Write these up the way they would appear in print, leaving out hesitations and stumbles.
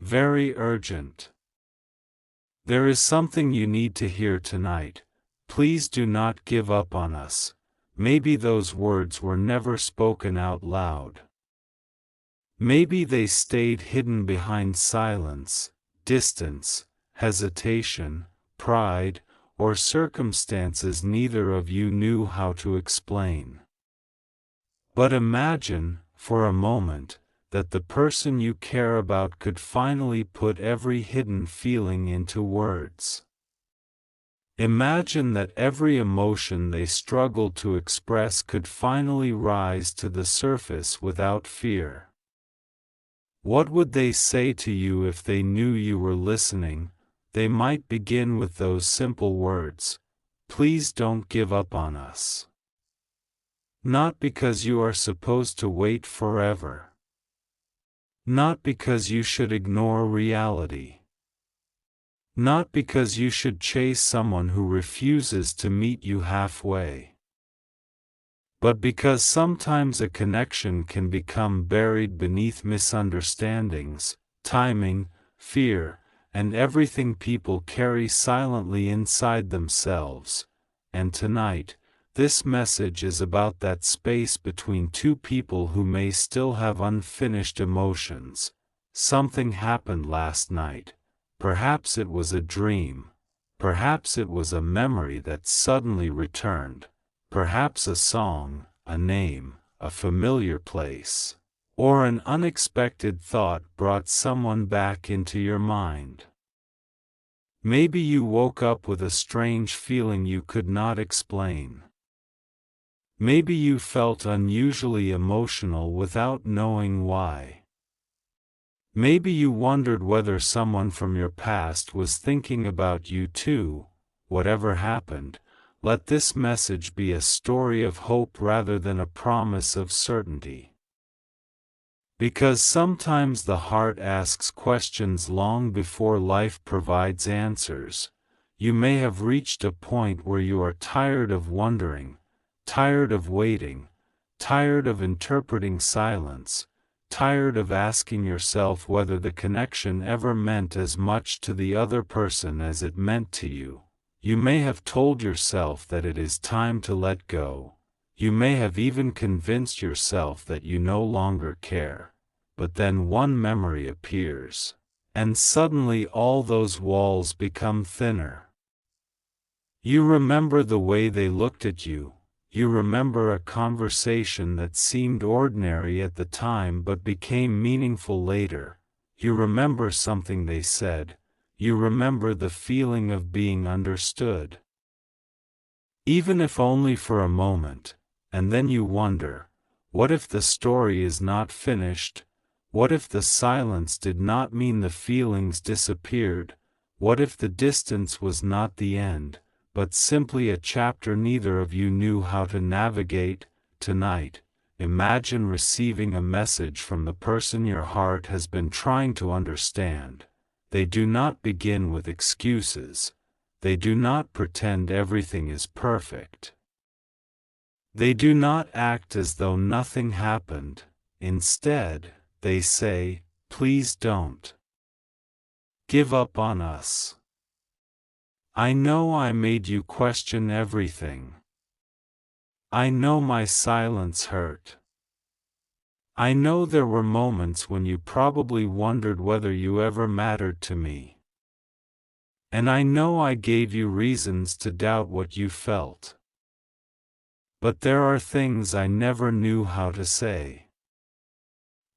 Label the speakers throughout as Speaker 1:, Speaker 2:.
Speaker 1: very urgent. There is something you need to hear tonight. Please do not give up on us. Maybe those words were never spoken out loud. Maybe they stayed hidden behind silence, distance, hesitation, pride, or circumstances neither of you knew how to explain. But imagine, for a moment, that the person you care about could finally put every hidden feeling into words. Imagine that every emotion they struggled to express could finally rise to the surface without fear. What would they say to you if they knew you were listening? They might begin with those simple words, "Please don't give up on us." Not because you are supposed to wait forever. Not because you should ignore reality. Not because you should chase someone who refuses to meet you halfway. But because sometimes a connection can become buried beneath misunderstandings, timing, fear, and everything people carry silently inside themselves. And tonight, this message is about that space between two people who may still have unfinished emotions. Something happened last night. Perhaps it was a dream. Perhaps it was a memory that suddenly returned. Perhaps a song, a name, a familiar place, or an unexpected thought brought someone back into your mind. Maybe you woke up with a strange feeling you could not explain. Maybe you felt unusually emotional without knowing why. Maybe you wondered whether someone from your past was thinking about you too. Whatever happened, let this message be a story of hope rather than a promise of certainty. Because sometimes the heart asks questions long before life provides answers. You may have reached a point where you are tired of wondering, tired of waiting, tired of interpreting silence, tired of asking yourself whether the connection ever meant as much to the other person as it meant to you. You may have told yourself that it is time to let go. You may have even convinced yourself that you no longer care. But then one memory appears, and suddenly all those walls become thinner. You remember the way they looked at you. You remember a conversation that seemed ordinary at the time but became meaningful later. You remember something they said. You remember the feeling of being understood. Even if only for a moment, and then you wonder, what if the story is not finished? What if the silence did not mean the feelings disappeared? What if the distance was not the end, but simply a chapter neither of you knew how to navigate? Tonight, imagine receiving a message from the person your heart has been trying to understand. They do not begin with excuses. They do not pretend everything is perfect. They do not act as though nothing happened. Instead, they say, "Please don't give up on us. I know I made you question everything. I know my silence hurt. I know there were moments when you probably wondered whether you ever mattered to me. And I know I gave you reasons to doubt what you felt. But there are things I never knew how to say."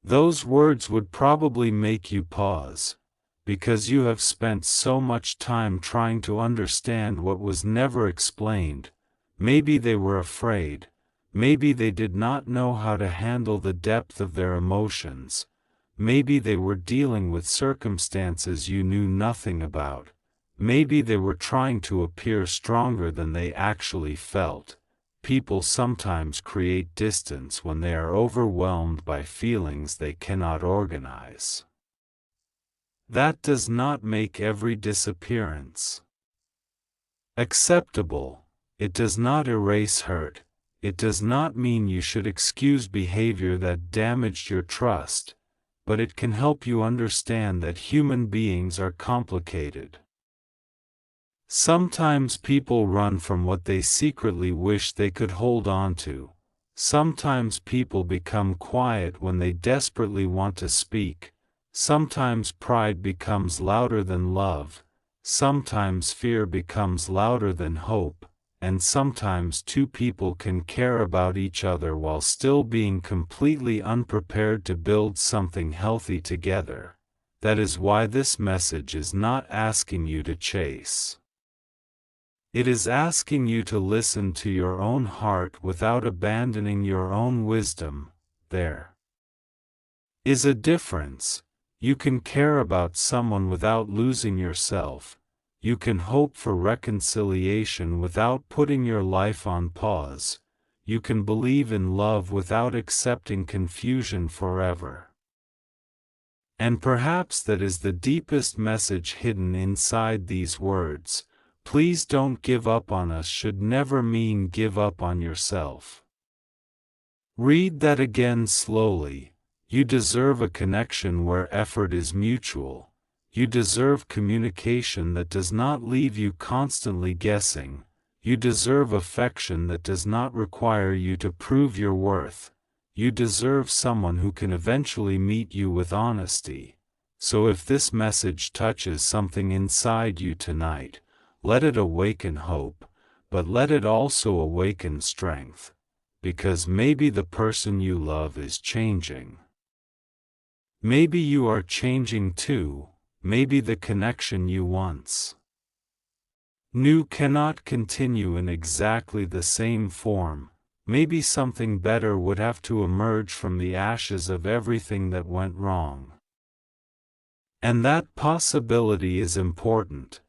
Speaker 1: Those words would probably make you pause, because you have spent so much time trying to understand what was never explained. Maybe they were afraid. Maybe they did not know how to handle the depth of their emotions. Maybe they were dealing with circumstances you knew nothing about. Maybe they were trying to appear stronger than they actually felt. People sometimes create distance when they are overwhelmed by feelings they cannot organize. That does not make every disappearance acceptable. It does not erase hurt. It does not mean you should excuse behavior that damaged your trust. but it can help you understand that human beings are complicated. Sometimes people run from what they secretly wish they could hold on to. Sometimes people become quiet when they desperately want to speak. Sometimes pride becomes louder than love. Sometimes fear becomes louder than hope. And sometimes two people can care about each other while still being completely unprepared to build something healthy together. That is why this message is not asking you to chase. It is asking you to listen to your own heart without abandoning your own wisdom. There is a difference. You can care about someone without losing yourself. You can hope for reconciliation without putting your life on pause. You can believe in love without accepting confusion forever. And perhaps that is the deepest message hidden inside these words. Please don't give up on us should never mean give up on yourself. Read that again slowly. You deserve a connection where effort is mutual. You deserve communication that does not leave you constantly guessing. You deserve affection that does not require you to prove your worth. You deserve someone who can eventually meet you with honesty. So if this message touches something inside you tonight, let it awaken hope, but let it also awaken strength. Because maybe the person you love is changing. Maybe you are changing too. Maybe the connection you once knew cannot continue in exactly the same form. Maybe something better would have to emerge from the ashes of everything that went wrong. And that possibility is important,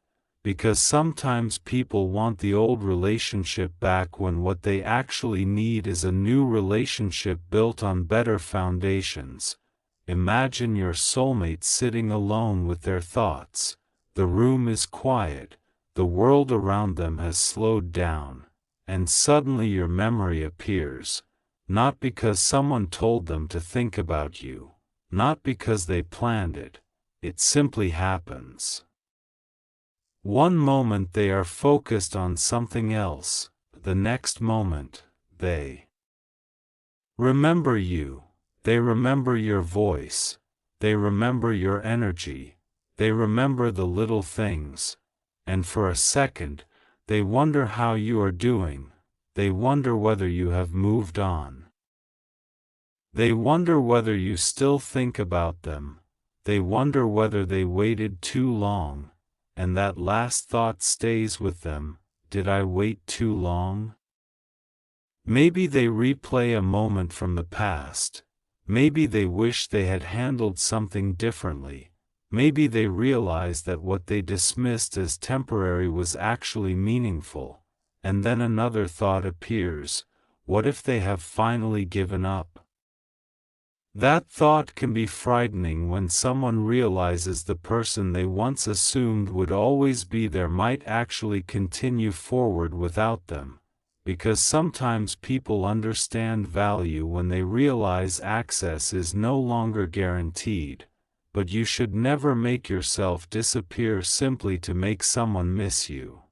Speaker 1: because sometimes people want the old relationship back when what they actually need is a new relationship built on better foundations. Imagine your soulmate sitting alone with their thoughts. The room is quiet, the world around them has slowed down, and suddenly your memory appears, not because someone told them to think about you, not because they planned it, it simply happens. One moment they are focused on something else, the next moment, they remember you. They remember your voice, they remember your energy, they remember the little things, and for a second, they wonder how you are doing, they wonder whether you have moved on. They wonder whether you still think about them, they wonder whether they waited too long, and that last thought stays with them, did I wait too long? Maybe they replay a moment from the past. Maybe they wish they had handled something differently. Maybe they realize that what they dismissed as temporary was actually meaningful. And then another thought appears, what if they have finally given up? That thought can be frightening when someone realizes the person they once assumed would always be there might actually continue forward without them. Because sometimes people understand value when they realize access is no longer guaranteed, but you should never make yourself disappear simply to make someone miss you.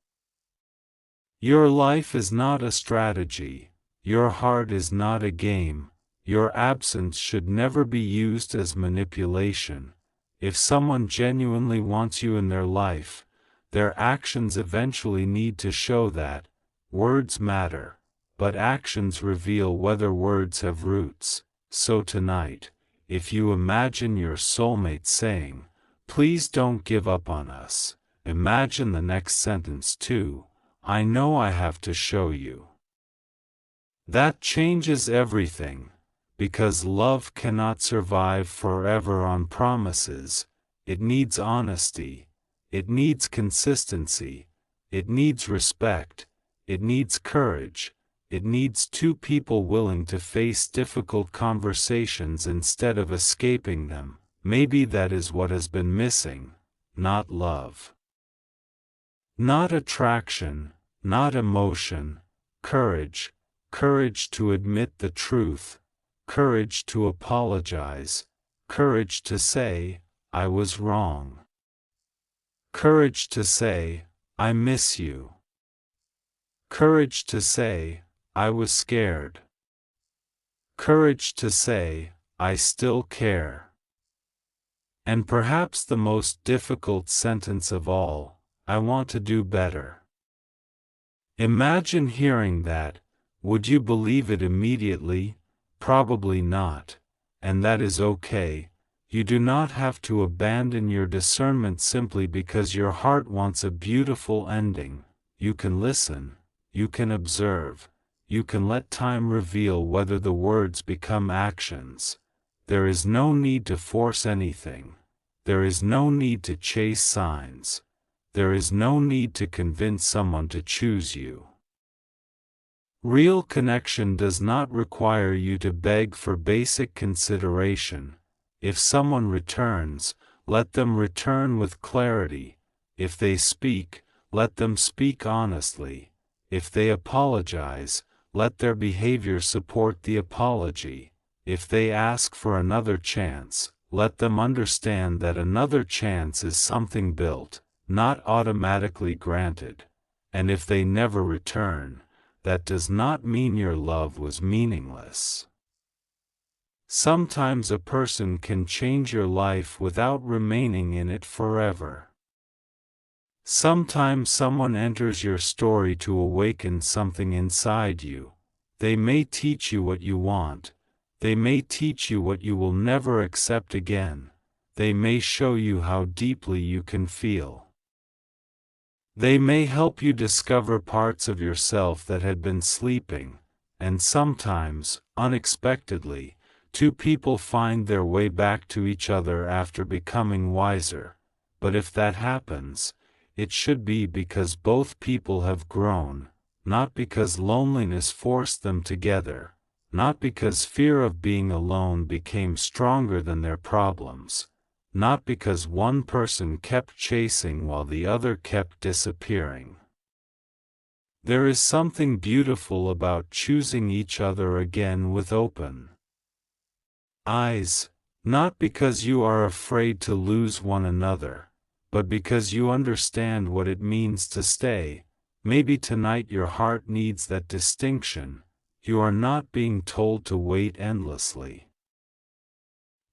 Speaker 1: Your life is not a strategy, your heart is not a game, your absence should never be used as manipulation. If someone genuinely wants you in their life, their actions eventually need to show that. Words matter, but actions reveal whether words have roots. So tonight, if you imagine your soulmate saying, "Please don't give up on us," imagine the next sentence too, "I know I have to show you." That changes everything, because love cannot survive forever on promises. It needs honesty, it needs consistency, it needs respect. It needs courage, it needs two people willing to face difficult conversations instead of escaping them. Maybe that is what has been missing, not love. Not attraction, not emotion, courage, courage to admit the truth, courage to apologize, Courage to say, I was wrong. Courage to say, I miss you. Courage to say, I was scared. Courage to say, I still care. And perhaps the most difficult sentence of all, I want to do better. Imagine hearing that. Would you believe it immediately? Probably not. And that is okay. You do not have to abandon your discernment simply because your heart wants a beautiful ending. You can listen. You can observe. You can let time reveal whether the words become actions. There is no need to force anything. There is no need to chase signs. There is no need to convince someone to choose you. Real connection does not require you to beg for basic consideration. If someone returns, let them return with clarity. If they speak, let them speak honestly. If they apologize, let their behavior support the apology. If they ask for another chance, let them understand that another chance is something built, not automatically granted. And if they never return, that does not mean your love was meaningless. Sometimes a person can change your life without remaining in it forever. Sometimes someone enters your story to awaken something inside you. They may teach you what you want. They may teach you what you will never accept again. They may show you how deeply you can feel. They may help you discover parts of yourself that had been sleeping, and sometimes, unexpectedly, two people find their way back to each other after becoming wiser. But if that happens, it should be because both people have grown, not because loneliness forced them together, not because fear of being alone became stronger than their problems. Not because one person kept chasing while the other kept disappearing. There is something beautiful about choosing each other again with open eyes, not because you are afraid to lose one another, but because you understand what it means to stay. Maybe tonight your heart needs that distinction. You are not being told to wait endlessly.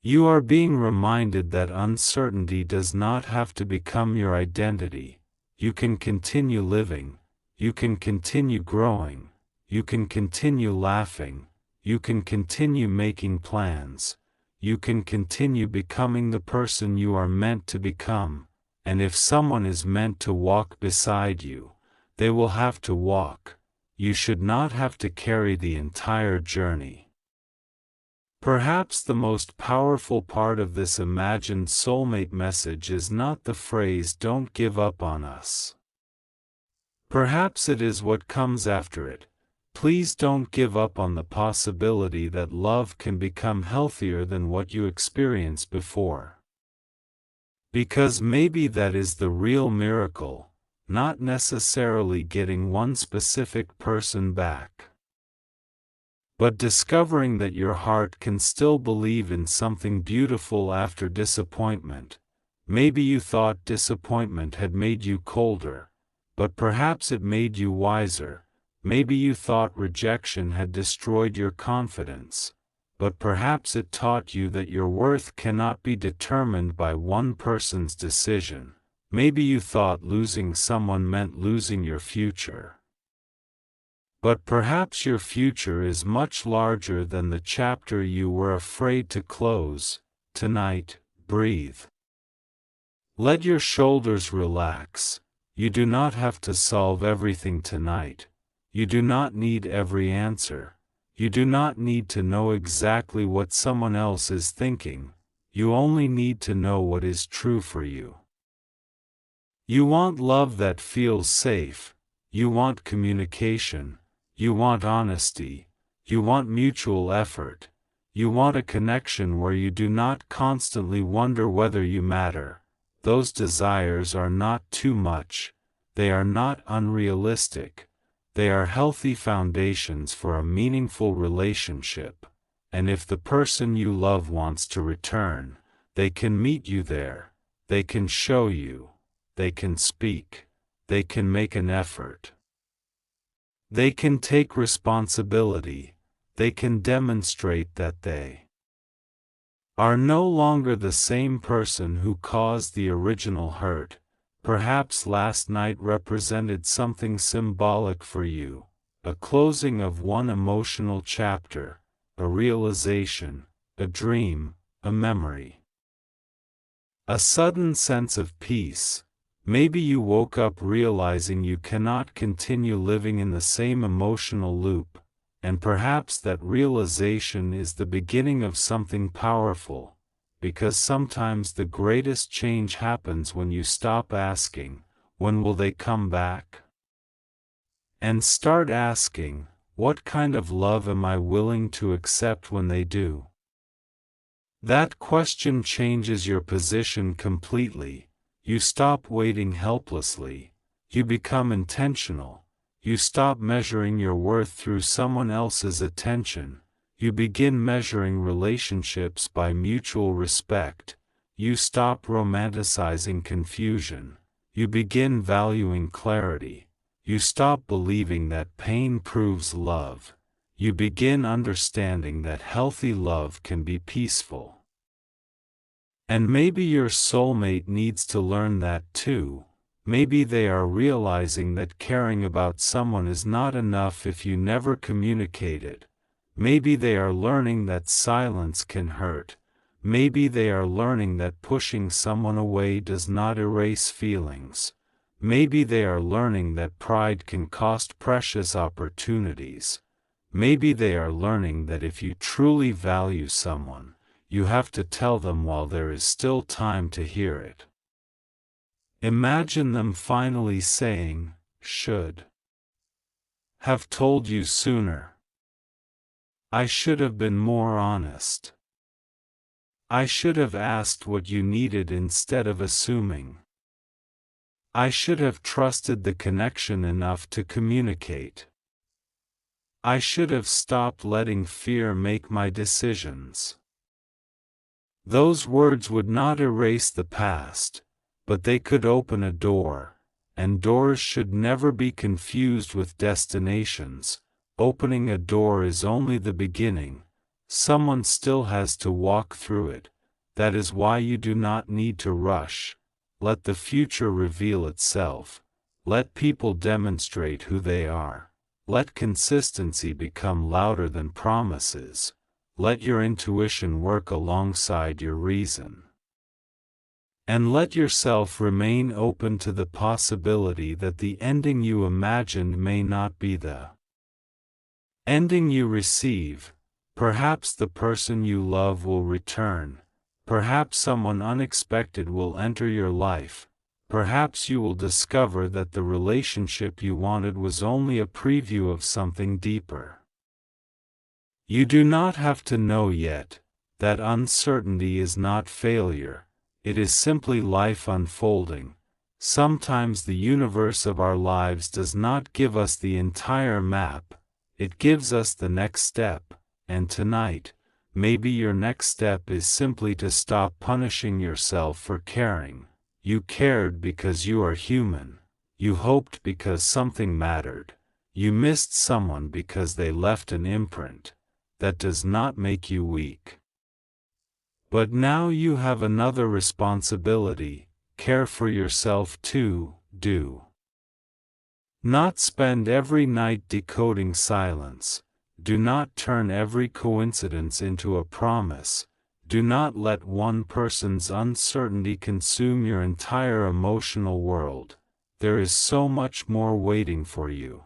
Speaker 1: You are being reminded that uncertainty does not have to become your identity. You can continue living. You can continue growing. You can continue laughing. You can continue making plans. You can continue becoming the person you are meant to become. And if someone is meant to walk beside you, they will have to walk. You should not have to carry the entire journey. Perhaps the most powerful part of this imagined soulmate message is not the phrase "don't give up on us." Perhaps it is what comes after it. Please don't give up on the possibility that love can become healthier than what you experienced before. Because maybe that is the real miracle, not necessarily getting one specific person back, but discovering that your heart can still believe in something beautiful after disappointment. Maybe you thought disappointment had made you colder, but perhaps it made you wiser. Maybe you thought rejection had destroyed your confidence, but perhaps it taught you that your worth cannot be determined by one person's decision. Maybe you thought losing someone meant losing your future. But perhaps your future is much larger than the chapter you were afraid to close. Tonight, breathe. Let your shoulders relax. You do not have to solve everything tonight. You do not need every answer. You do not need to know exactly what someone else is thinking. You only need to know what is true for you. You want love that feels safe. You want communication. You want honesty. You want mutual effort. You want a connection where you do not constantly wonder whether you matter. Those desires are not too much. They are not unrealistic. They are healthy foundations for a meaningful relationship. and if the person you love wants to return, they can meet you there, they can show you, they can speak, they can make an effort. They can take responsibility, they can demonstrate that they are no longer the same person who caused the original hurt. Perhaps last night represented something symbolic for you, a closing of one emotional chapter, a realization, a dream, a memory. A sudden sense of peace. Maybe you woke up realizing you cannot continue living in the same emotional loop, and perhaps that realization is the beginning of something powerful. Because sometimes the greatest change happens when you stop asking, when will they come back? And start asking, what kind of love am I willing to accept when they do? That question changes your position completely. You stop waiting helplessly. You become intentional. You stop measuring your worth through someone else's attention. You begin measuring relationships by mutual respect. You stop romanticizing confusion. You begin valuing clarity. You stop believing that pain proves love. You begin understanding that healthy love can be peaceful. And maybe your soulmate needs to learn that too. Maybe they are realizing that caring about someone is not enough if you never communicate it. Maybe they are learning that silence can hurt. Maybe they are learning that pushing someone away does not erase feelings. Maybe they are learning that pride can cost precious opportunities. Maybe they are learning that if you truly value someone, you have to tell them while there is still time to hear it. Imagine them finally saying, "Should have told you sooner. I should have been more honest. I should have asked what you needed instead of assuming. I should have trusted the connection enough to communicate. I should have stopped letting fear make my decisions." Those words would not erase the past, but they could open a door, and doors should never be confused with destinations. Opening a door is only the beginning. Someone still has to walk through it. That is why you do not need to rush. Let the future reveal itself. Let people demonstrate who they are. Let consistency become louder than promises. Let your intuition work alongside your reason. And let yourself remain open to the possibility that the ending you imagined may not be the ending you receive. Perhaps the person you love will return. Perhaps someone unexpected will enter your life. Perhaps you will discover that the relationship you wanted was only a preview of something deeper. You do not have to know yet. That uncertainty is not failure. It is simply life unfolding. Sometimes the universe of our lives does not give us the entire map. It gives us the next step, and tonight, maybe your next step is simply to stop punishing yourself for caring. You cared because you are human. You hoped because something mattered. You missed someone because they left an imprint. That does not make you weak. But now you have another responsibility. Care for yourself too. Do not spend every night decoding silence. Do not turn every coincidence into a promise. Do not let one person's uncertainty consume your entire emotional world. There is so much more waiting for you.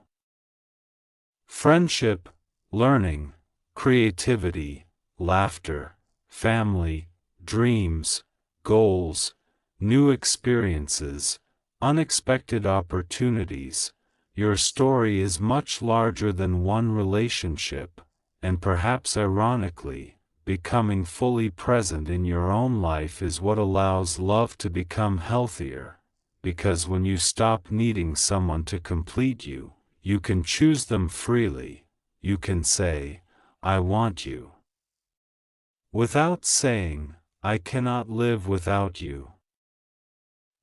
Speaker 1: Friendship, learning, creativity, laughter, family, dreams, goals, new experiences, unexpected opportunities. Your story is much larger than one relationship, and perhaps ironically, becoming fully present in your own life is what allows love to become healthier, because when you stop needing someone to complete you, you can choose them freely. You can say, "I want you." without saying, "I cannot live without you."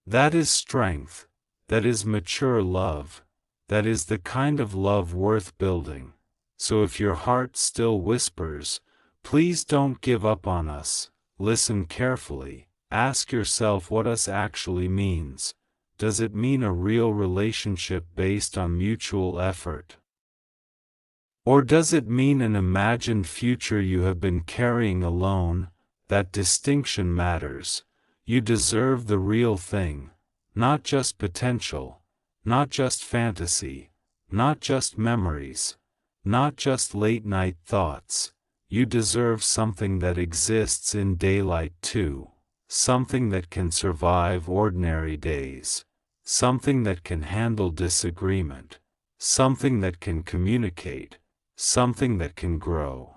Speaker 1: That is strength, that is mature love, that is the kind of love worth building. So if your heart still whispers, "Please don't give up on us," listen carefully, ask yourself what us actually means. Does it mean a real relationship based on mutual effort? Or does it mean an imagined future you have been carrying alone? That distinction matters. You deserve the real thing, not just potential, not just fantasy, not just memories, not just late-night thoughts. You deserve something that exists in daylight too, something that can survive ordinary days, something that can handle disagreement, something that can communicate, something that can grow.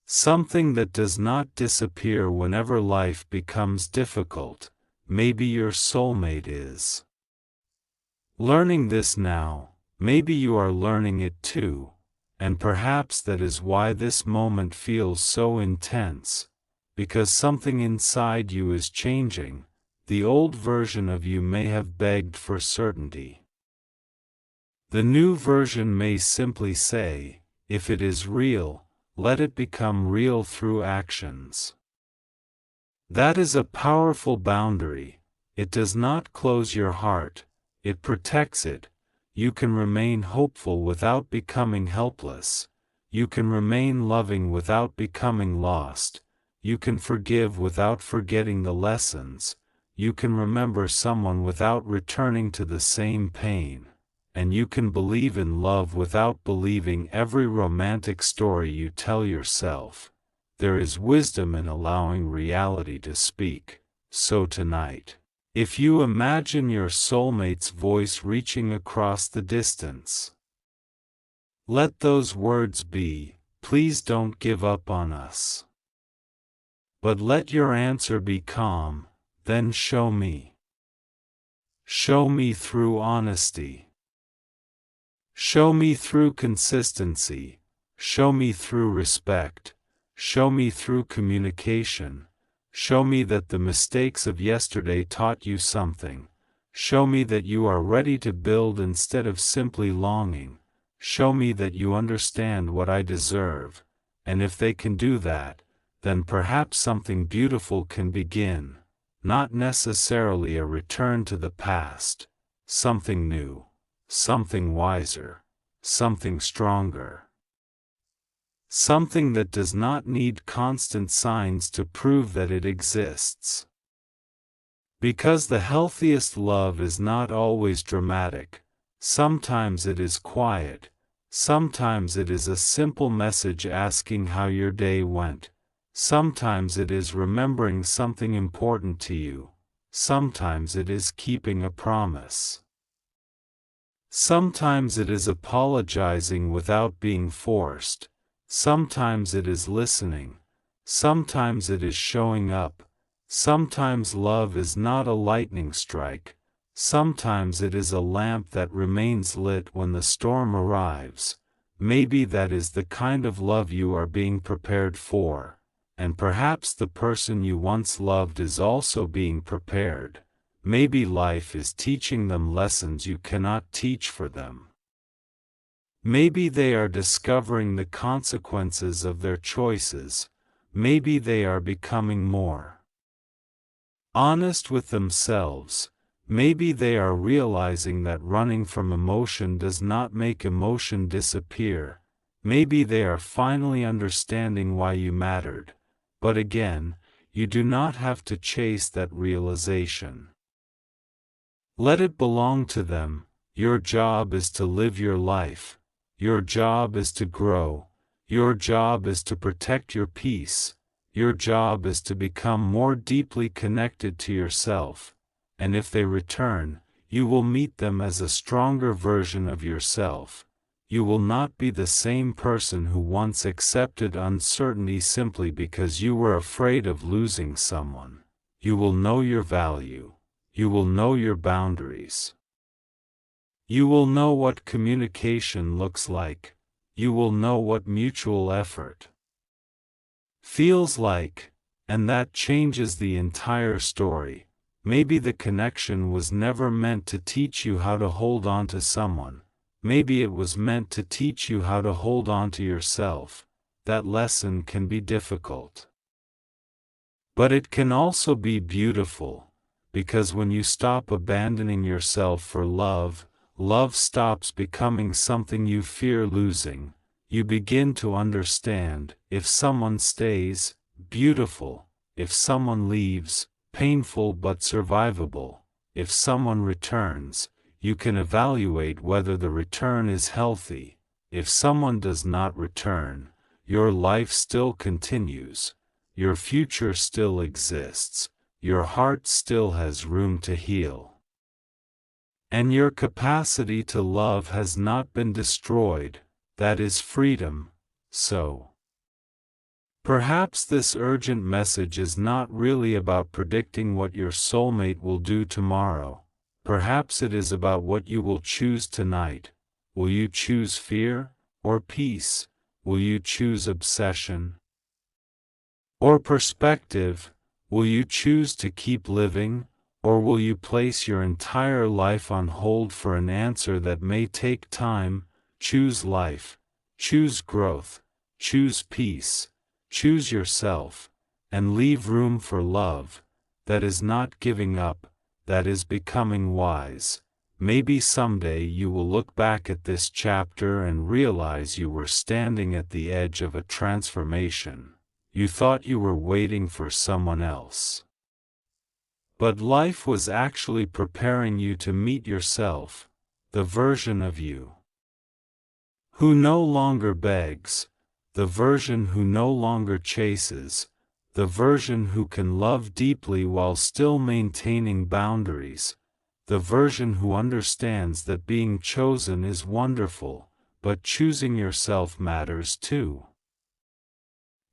Speaker 1: Something that does not disappear whenever life becomes difficult. Maybe your soulmate is learning this now, maybe you are learning it too, and perhaps that is why this moment feels so intense, because something inside you is changing. The old version of you may have begged for certainty. The new version may simply say, if it is real, let it become real through actions. That is a powerful boundary. It does not close your heart, it protects it. You can remain hopeful without becoming helpless. You can remain loving without becoming lost. You can forgive without forgetting the lessons. You can remember someone without returning to the same pain. And you can believe in love without believing every romantic story you tell yourself. There is wisdom in allowing reality to speak. So tonight, if you imagine your soulmate's voice reaching across the distance, let those words be, "Please don't give up on us." But let your answer be calm, "Then show me." Show me through honesty. Show me through consistency, show me through respect, show me through communication, show me that the mistakes of yesterday taught you something, show me that you are ready to build instead of simply longing, show me that you understand what I deserve, and if they can do that, then perhaps something beautiful can begin, not necessarily a return to the past, something new. Something wiser, something stronger. Something that does not need constant signs to prove that it exists. Because the healthiest love is not always dramatic, sometimes it is quiet, sometimes it is a simple message asking how your day went, sometimes it is remembering something important to you, sometimes it is keeping a promise. Sometimes it is apologizing without being forced, sometimes it is listening, sometimes it is showing up, sometimes love is not a lightning strike, sometimes it is a lamp that remains lit when the storm arrives. Maybe that is the kind of love you are being prepared for, and perhaps the person you once loved is also being prepared. Maybe life is teaching them lessons you cannot teach for them. Maybe they are discovering the consequences of their choices. Maybe they are becoming more honest with themselves. Maybe they are realizing that running from emotion does not make emotion disappear. Maybe they are finally understanding why you mattered. But again, you do not have to chase that realization. Let it belong to them. Your job is to live your life. Your job is to grow. Your job is to protect your peace. Your job is to become more deeply connected to yourself. And if they return, you will meet them as a stronger version of yourself. You will not be the same person who once accepted uncertainty simply because you were afraid of losing someone. You will know your value. You will know your boundaries. You will know what communication looks like. You will know what mutual effort feels like, and that changes the entire story. Maybe the connection was never meant to teach you how to hold on to someone. Maybe it was meant to teach you how to hold on to yourself. That lesson can be difficult. But it can also be beautiful, because when you stop abandoning yourself for love, love stops becoming something you fear losing. You begin to understand, if someone stays, beautiful; if someone leaves, painful but survivable; if someone returns, you can evaluate whether the return is healthy. If someone does not return, your life still continues. Your future still exists. Your heart still has room to heal. And your capacity to love has not been destroyed. That is freedom. So, perhaps this urgent message is not really about predicting what your soulmate will do tomorrow. Perhaps it is about what you will choose tonight. Will you choose fear or peace? Will you choose obsession or perspective? Will you choose to keep living, or will you place your entire life on hold for an answer that may take time? Choose life, choose growth, choose peace, choose yourself, and leave room for love. That is not giving up, that is becoming wise. Maybe someday you will look back at this chapter and realize you were standing at the edge of a transformation. You thought you were waiting for someone else. But life was actually preparing you to meet yourself, the version of you who no longer begs, the version who no longer chases, the version who can love deeply while still maintaining boundaries, the version who understands that being chosen is wonderful, but choosing yourself matters too.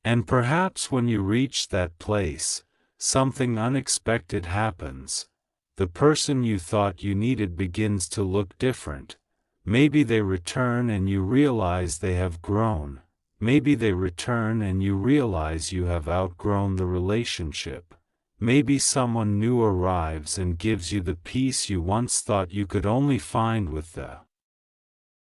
Speaker 1: And perhaps when you reach that place, something unexpected happens. The person you thought you needed begins to look different. Maybe they return and you realize they have grown. Maybe they return and you realize you have outgrown the relationship. Maybe someone new arrives and gives you the peace you once thought you could only find with the